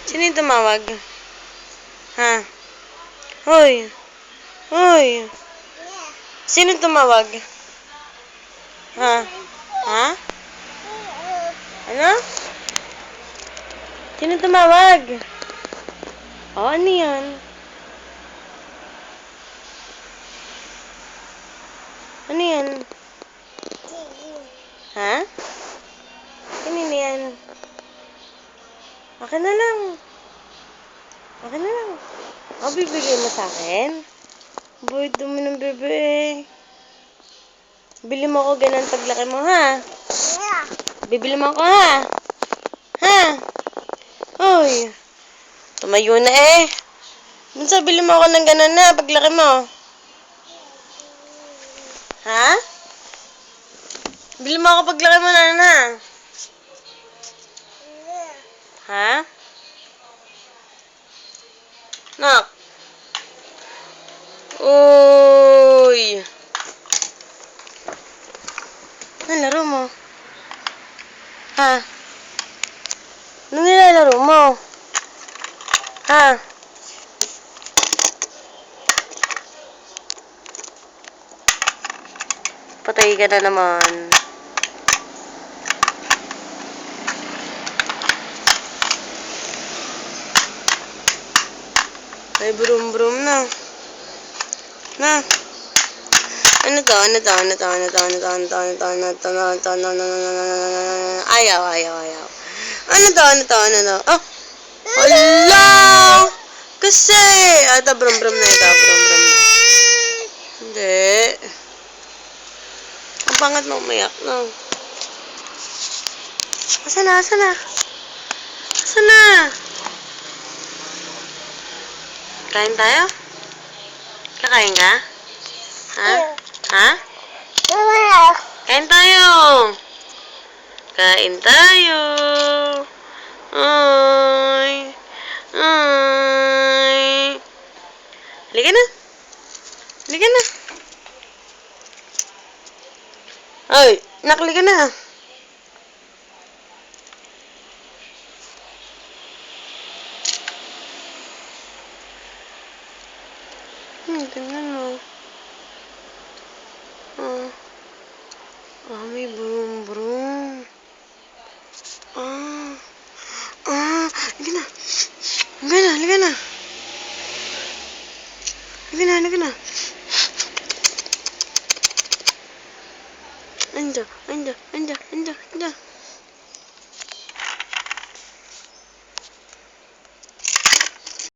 Sino yung tumawag? Ha? Hoy! Hoy! Sino tumawag? Ha? Ha? Ano? Sino tumawag? Oh, ano yan? Ano yan? Ha? Kanina yan? Akin na lang. Akin na lang. O, bibigay mo sa akin? Boy, dumi ng bebe. Bili mo ako ganun paglaki mo, ha? Bibili mo ako, ha? Ha? Hoy. Tumayo na eh. Minsan, bili mo ako ng ganun na paglaki mo. Ha? Bili mo ako paglaki mo na. Ha? Nak. Uy. Ano laro mo? Ha? Ano nilalaro mo? Ha? Patay ka na naman. Ay, brum-brum na. Na. Ano to? Ayaw. Ano to? Oh! Hala! Kasi! Ito, brum-brum na ito. Brum-brum na. Hindi. Ang pangat mo umayak, no? Asa na? Kain tayo? Kakain ka? Ha? Kain tayo! Kain tayo! Ay! Halika na! Ay! Nakalika na! Tingnan mo. May brum-brum. Halika na. Anda.